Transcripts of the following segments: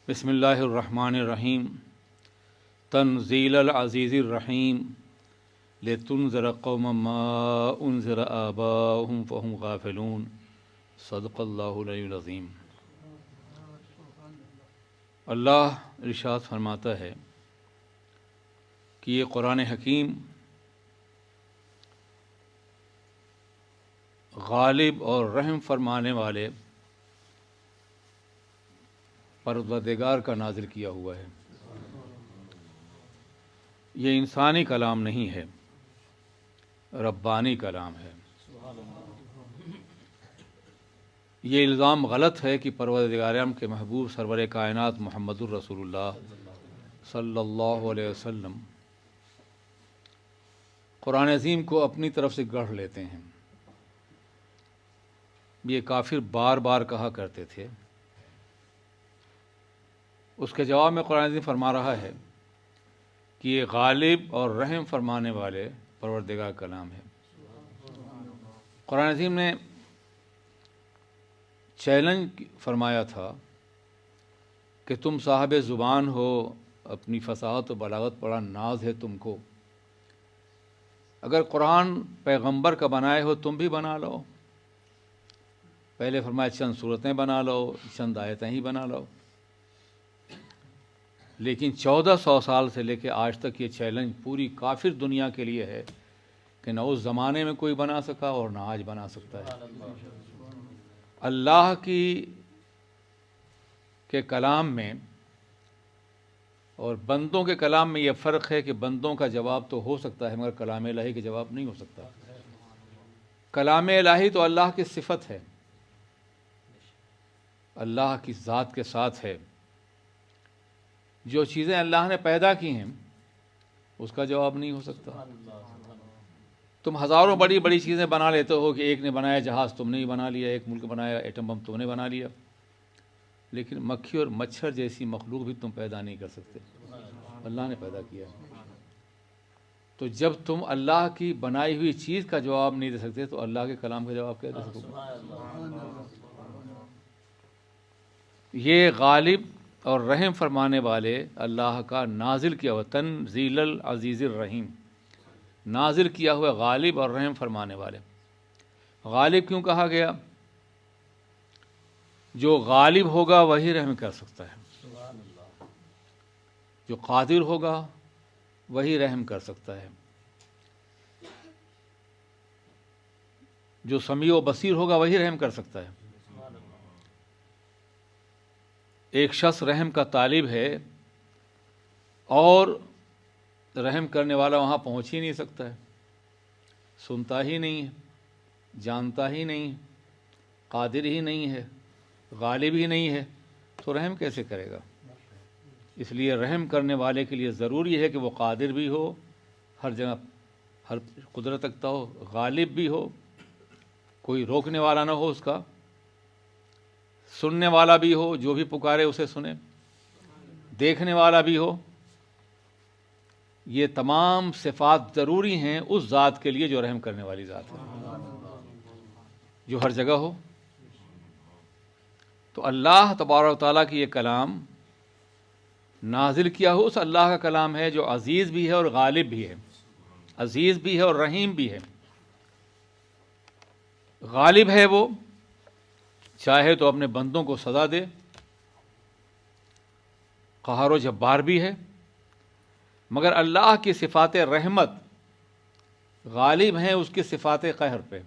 بسم اللہ الرحمن الرحیم تنزیل العزیز الرحیم لتنذر قوما ما انذر آباؤهم فهم غافلون صدق اللہ العلی العظیم۔ اللہ ارشاد فرماتا ہے کہ یہ قرآن حکیم غالب اور رحم فرمانے والے پروردگار کا نازل کیا ہوا ہے۔ یہ انسانی کلام نہیں ہے، ربانی کلام ہے۔ یہ الزام غلط ہے کہ پروردگار عالم کے محبوب سرور کائنات محمد الرسول اللہ صلی اللہ علیہ وسلم قرآن عظیم کو اپنی طرف سے گڑھ لیتے ہیں۔ یہ کافر بار بار کہا کرتے تھے۔ اس کے جواب میں قرآن عظیم فرما رہا ہے کہ یہ غالب اور رحم فرمانے والے پروردگار کا کلام ہے۔ قرآن عظیم نے چیلنج فرمایا تھا کہ تم صاحب زبان ہو، اپنی فصاحت و بلاغت بڑا ناز ہے تم کو، اگر قرآن پیغمبر کا بنائے ہو تم بھی بنا لو۔ پہلے فرمایا چند صورتیں بنا لو، چند آیتیں ہی بنا لو، لیکن 1400 سال سے لے کے آج تک یہ چیلنج پوری کافر دنیا کے لیے ہے کہ نہ اس زمانے میں کوئی بنا سکا اور نہ آج بنا سکتا ہے۔ اللہ کے کلام میں اور بندوں کے کلام میں یہ فرق ہے کہ بندوں کا جواب تو ہو سکتا ہے مگر کلام الہی کا جواب نہیں ہو سکتا۔ کلام الہی تو اللہ کی صفت ہے، اللہ کی ذات کے ساتھ ہے۔ جو چیزیں اللہ نے پیدا کی ہیں اس کا جواب نہیں ہو سکتا۔ تم ہزاروں بڑی بڑی چیزیں بنا لیتے ہو کہ ایک نے بنایا جہاز تم نے ہی بنا لیا، ایک ملک بنایا ایٹم بم تم نے بنا لیا، لیکن مکھی اور مچھر جیسی مخلوق بھی تم پیدا نہیں کر سکتے، اللہ نے پیدا کیا۔ تو جب تم اللہ کی بنائی ہوئی چیز کا جواب نہیں دے سکتے تو اللہ کے کلام کا جواب کیا دے سکتے؟ یہ غالب اور رحم فرمانے والے اللہ کا نازل کیا ہوا تنزیل العزیز الرحیم، نازل کیا ہوا غالب اور رحم فرمانے والے۔ غالب کیوں کہا گیا؟ جو غالب ہوگا وہی رحم کر سکتا ہے، جو قادر ہوگا وہی رحم کر سکتا ہے، جو سمیع و بصیر ہوگا وہی رحم کر سکتا ہے۔ ایک شخص رحم کا طالب ہے اور رحم کرنے والا وہاں پہنچ ہی نہیں سکتا ہے، سنتا ہی نہیں ہے، جانتا ہی نہیں ہے، قادر ہی نہیں ہے، غالب ہی نہیں ہے، تو رحم کیسے کرے گا؟ اس لیے رحم کرنے والے کے لیے ضروری ہے کہ وہ قادر بھی ہو، ہر جگہ ہر قدرت رکھتا ہو، غالب بھی ہو، کوئی روکنے والا نہ ہو اس کا، سننے والا بھی ہو، جو بھی پکارے اسے سنے، دیکھنے والا بھی ہو۔ یہ تمام صفات ضروری ہیں اس ذات کے لیے جو رحم کرنے والی ذات ہے، جو ہر جگہ ہو۔ تو اللہ تبارک و تعالیٰ کی یہ کلام نازل کیا ہو اس اللہ کا کلام ہے جو عزیز بھی ہے اور غالب بھی ہے، عزیز بھی ہے اور رحیم بھی ہے۔ غالب ہے وہ، چاہے تو اپنے بندوں کو سزا دے، قہار و جبار بھی ہے، مگر اللہ کی صفات رحمت غالب ہیں اس کی صفات قہر پہ۔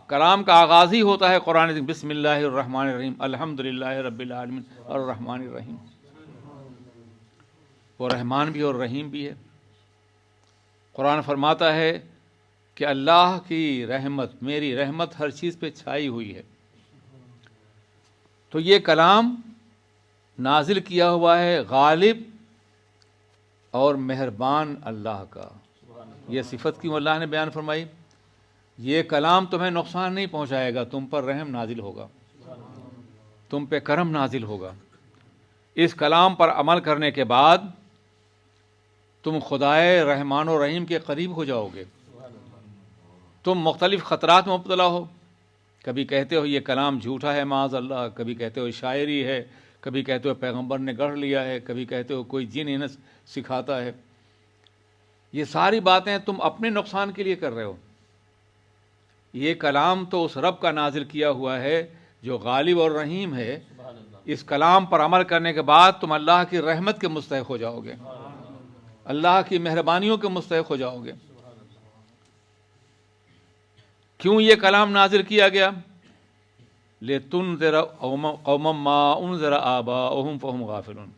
کلام کا آغاز ہی ہوتا ہے قرآن بسم اللہ الرحمن الرحیم الحمدللہ رب العالمین الرحمن الرحیم۔ وہ رحمان بھی اور رحیم بھی ہے۔ قرآن فرماتا ہے کہ اللہ کی رحمت، میری رحمت ہر چیز پہ چھائی ہوئی ہے۔ تو یہ کلام نازل کیا ہوا ہے غالب اور مہربان اللہ کا۔ یہ صفت کیوں اللہ نے بیان فرمائی؟ یہ کلام تمہیں نقصان نہیں پہنچائے گا، تم پر رحم نازل ہوگا، تم پہ کرم نازل ہوگا۔ اس کلام پر عمل کرنے کے بعد تم خدائے رحمان و رحیم کے قریب ہو جاؤ گے۔ تم مختلف خطرات میں مبتلا ہو، کبھی کہتے ہو یہ کلام جھوٹا ہے معاذ اللہ، کبھی کہتے ہو شاعری ہے، کبھی کہتے ہو پیغمبر نے گڑھ لیا ہے، کبھی کہتے ہو کوئی جن انس سکھاتا ہے۔ یہ ساری باتیں تم اپنے نقصان کے لیے کر رہے ہو۔ یہ کلام تو اس رب کا نازل کیا ہوا ہے جو غالب اور رحیم ہے۔ اس کلام پر عمل کرنے کے بعد تم اللہ کی رحمت کے مستحق ہو جاؤ گے، اللہ کی مہربانیوں کے مستحق ہو جاؤ گے۔ کیوں یہ کلام نازل کیا گیا؟ لِتُنذِرَ قَوْمًا مَّا أُنذِرَ آبَاؤُهُمْ فَهُمْ غَافِلُونَ۔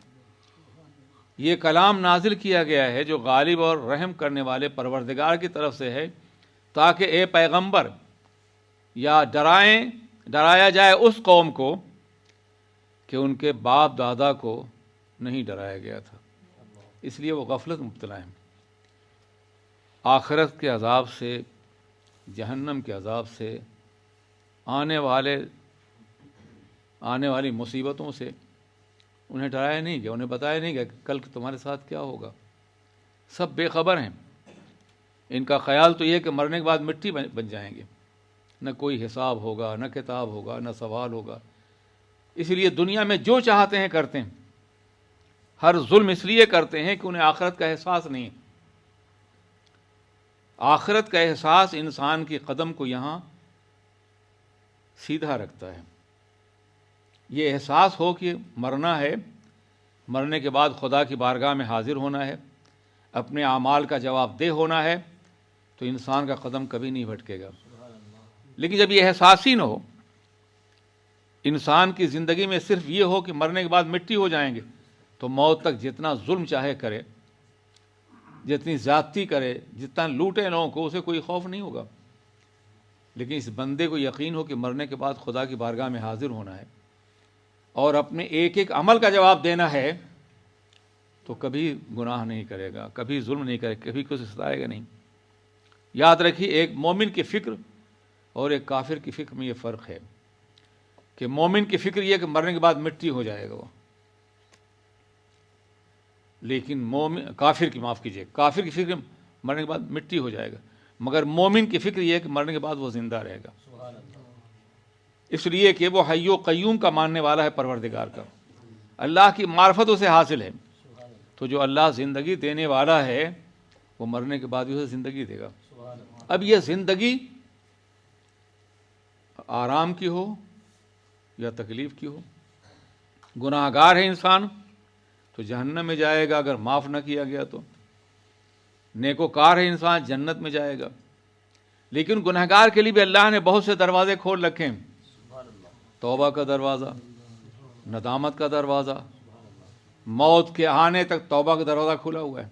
یہ کلام نازل کیا گیا ہے جو غالب اور رحم کرنے والے پروردگار کی طرف سے ہے، تاکہ اے پیغمبر یا ڈرایا جائے اس قوم کو کہ ان کے باپ دادا کو نہیں ڈرایا گیا تھا، اس لیے وہ غفلت مبتلا ہیں۔ آخرت کے عذاب سے، جہنم کے عذاب سے، آنے والی مصیبتوں سے انہیں ڈرایا نہیں گیا، انہیں بتایا نہیں گیا کہ کل تمہارے ساتھ کیا ہوگا۔ سب بے خبر ہیں، ان کا خیال تو یہ ہے کہ مرنے کے بعد مٹی بن جائیں گے، نہ کوئی حساب ہوگا، نہ کتاب ہوگا، نہ سوال ہوگا۔ اس لیے دنیا میں جو چاہتے ہیں کرتے ہیں، ہر ظلم اس لیے کرتے ہیں کہ انہیں آخرت کا احساس نہیں ہے۔ آخرت کا احساس انسان کی قدم کو یہاں سیدھا رکھتا ہے۔ یہ احساس ہو کہ مرنا ہے، مرنے کے بعد خدا کی بارگاہ میں حاضر ہونا ہے، اپنے اعمال کا جواب دہ ہونا ہے، تو انسان کا قدم کبھی نہیں بھٹکے گا۔ لیکن جب یہ احساس ہی نہ ہو، انسان کی زندگی میں صرف یہ ہو کہ مرنے کے بعد مٹی ہو جائیں گے، تو موت تک جتنا ظلم چاہے کرے، جتنی زیادتی کرے، جتنا لوٹے لوگوں کو، اسے کوئی خوف نہیں ہوگا۔ لیکن اس بندے کو یقین ہو کہ مرنے کے بعد خدا کی بارگاہ میں حاضر ہونا ہے اور اپنے ایک ایک عمل کا جواب دینا ہے، تو کبھی گناہ نہیں کرے گا، کبھی ظلم نہیں کرے گا، کبھی کچھ ستائے گا نہیں۔ یاد رکھیے، ایک مومن کی فکر اور ایک کافر کی فکر میں یہ فرق ہے کہ مومن کی فکر یہ کہ مرنے کے بعد مٹی ہو جائے گا وہ، لیکن کافر کی فکر مرنے کے بعد مٹی ہو جائے گا، مگر مومن کی فکر یہ ہے کہ مرنے کے بعد وہ زندہ رہے گا، اس لیے کہ وہ حی و قیوم کا ماننے والا ہے، پروردگار کا، اللہ کی معرفت اسے حاصل ہے۔ تو جو اللہ زندگی دینے والا ہے وہ مرنے کے بعد بھی اسے زندگی دے گا۔ اب یہ زندگی آرام کی ہو یا تکلیف کی ہو، گناہ گار ہے انسان تو جہنم میں جائے گا اگر معاف نہ کیا گیا تو، نیکوکار ہے انسان جنت میں جائے گا۔ لیکن گناہ گار کے لیے بھی اللہ نے بہت سے دروازے کھول رکھے ہیں، توبہ کا دروازہ، ندامت کا دروازہ، موت کے آنے تک توبہ کا دروازہ کھلا ہوا ہے۔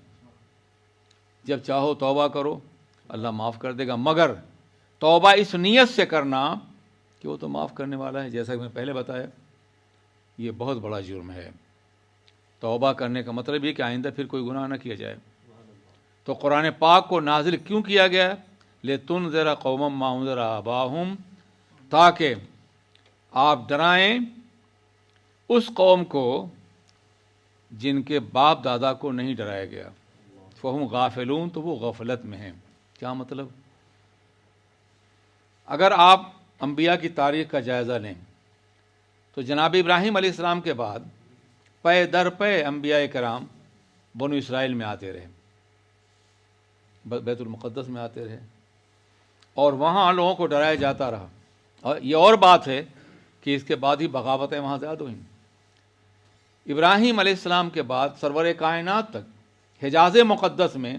جب چاہو توبہ کرو، اللہ معاف کر دے گا، مگر توبہ اس نیت سے کرنا کہ وہ تو معاف کرنے والا ہے، جیسا کہ میں پہلے بتایا، یہ بہت بڑا جرم ہے۔ توبہ کرنے کا مطلب یہ کہ آئندہ پھر کوئی گناہ نہ کیا جائے۔ تو قرآن پاک کو نازل کیوں کیا گیا؟ لِتُنذِرَ قَوْمًا مَّا أُنذِرَ آبَاؤُهُمْ، تاکہ آپ ڈرائیں اس قوم کو جن کے باپ دادا کو نہیں ڈرایا گیا۔ فَهُمْ غَافِلُونَ، تو وہ غفلت میں ہیں۔ کیا مطلب؟ اگر آپ انبیاء کی تاریخ کا جائزہ لیں تو جناب ابراہیم علیہ السلام کے بعد پے در پے انبیاء کرام بنو اسرائیل میں آتے رہے، بیت المقدس میں آتے رہے، اور وہاں لوگوں کو ڈرایا جاتا رہا۔ اور یہ اور بات ہے کہ اس کے بعد ہی بغاوتیں وہاں زیادہ ہوئیں۔ ابراہیم علیہ السلام کے بعد سرور کائنات تک حجاز مقدس میں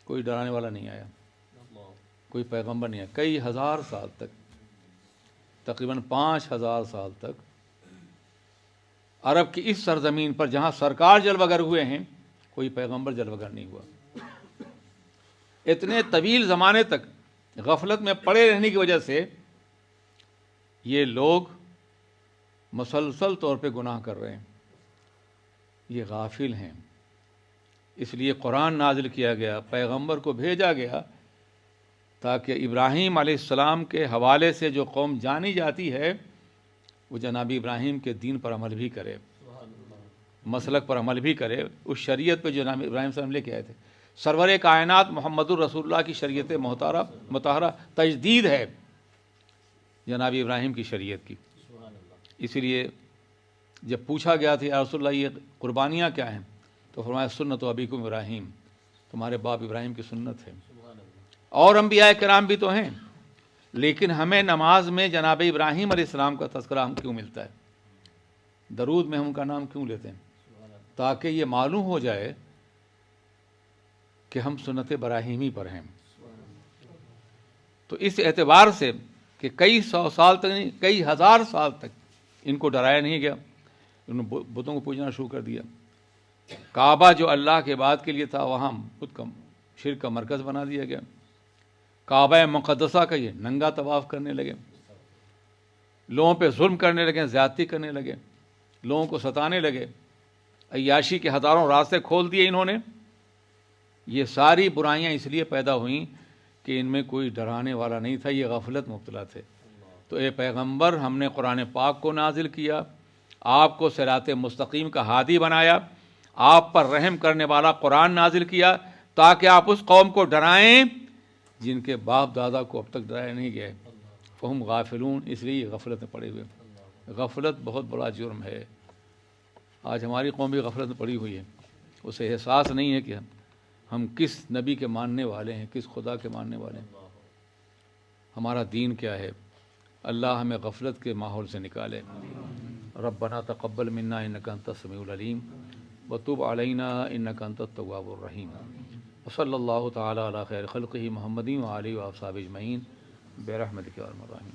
کوئی ڈرانے والا نہیں آیا، کوئی پیغمبر نہیں آیا۔ کئی ہزار سال تک، تقریباً 5000 سال تک عرب کی اس سرزمین پر جہاں سرکار جلوگر ہوئے ہیں، کوئی پیغمبر جلوگر نہیں ہوا۔ اتنے طویل زمانے تک غفلت میں پڑے رہنے کی وجہ سے یہ لوگ مسلسل طور پہ گناہ کر رہے ہیں، یہ غافل ہیں۔ اس لیے قرآن نازل کیا گیا، پیغمبر کو بھیجا گیا، تاکہ ابراہیم علیہ السلام کے حوالے سے جو قوم جانی جاتی ہے وہ جناب ابراہیم کے دین پر عمل بھی کرے، مسلک پر عمل بھی کرے، اس شریعت پہ جو جناب ابراہیم علیہ السلام لے کے آئے تھے۔ سرور کائنات محمد الرسول اللہ کی شریعت مطہرہ تجدید ہے، جناب ابراہیم کی شریعت کی۔ اسی لیے جب پوچھا گیا تھا یا رسول اللہ یہ قربانیاں کیا ہیں، تو فرمایا سنت ابیکم ابراہیم، تمہارے باپ ابراہیم کی سنت ہے۔ اور انبیاء کرام بھی تو ہیں، لیکن ہمیں نماز میں جناب ابراہیم علیہ السلام کا تذکرہ ہم کیوں ملتا ہے، درود میں ہم ان کا نام کیوں لیتے ہیں؟ تاکہ یہ معلوم ہو جائے کہ ہم سنت ابراہیمی پر ہیں۔ تو اس اعتبار سے کہ کئی سو سال تک نہیں، کئی ہزار سال تک ان کو ڈرایا نہیں گیا، انہوں نے بتوں کو پوجنا شروع کر دیا۔ کعبہ جو اللہ کے بعد کے لیے تھا، وہاں بت کا شرک کا مرکز بنا دیا گیا۔ کعبہ مقدسہ کا یہ ننگا طواف کرنے لگے، لوگوں پہ ظلم کرنے لگے، زیادتی کرنے لگے، لوگوں کو ستانے لگے، عیاشی کے ہزاروں راستے کھول دیے انہوں نے۔ یہ ساری برائیاں اس لیے پیدا ہوئیں کہ ان میں کوئی ڈرانے والا نہیں تھا، یہ غفلت مبتلا تھے۔ تو اے پیغمبر، ہم نے قرآن پاک کو نازل کیا، آپ کو صراط مستقیم کا ہادی بنایا، آپ پر رحم کرنے والا قرآن نازل کیا تاکہ آپ اس قوم کو ڈرائیں جن کے باپ دادا کو اب تک ڈرایا نہیں گئے۔ فہم غافلون، اس لیے یہ غفلت میں پڑے ہوئے۔ غفلت بہت بڑا جرم ہے۔ آج ہماری قوم بھی غفلت میں پڑی ہوئی ہے، اسے احساس نہیں ہے کہ ہم کس نبی کے ماننے والے ہیں، کس خدا کے ماننے والے ہیں، ہمارا دین کیا ہے۔ اللہ ہمیں غفلت کے ماحول سے نکالے۔ ربنا تقبل منا انک انت السمیع العلیم وتب علینا انک انت التواب الرحیم۔ وصلی اللہ تعالی علی خیر خلقہ محمد وآلہ وصحبہ اجمعین برحمتک یا ارحم الراحمین۔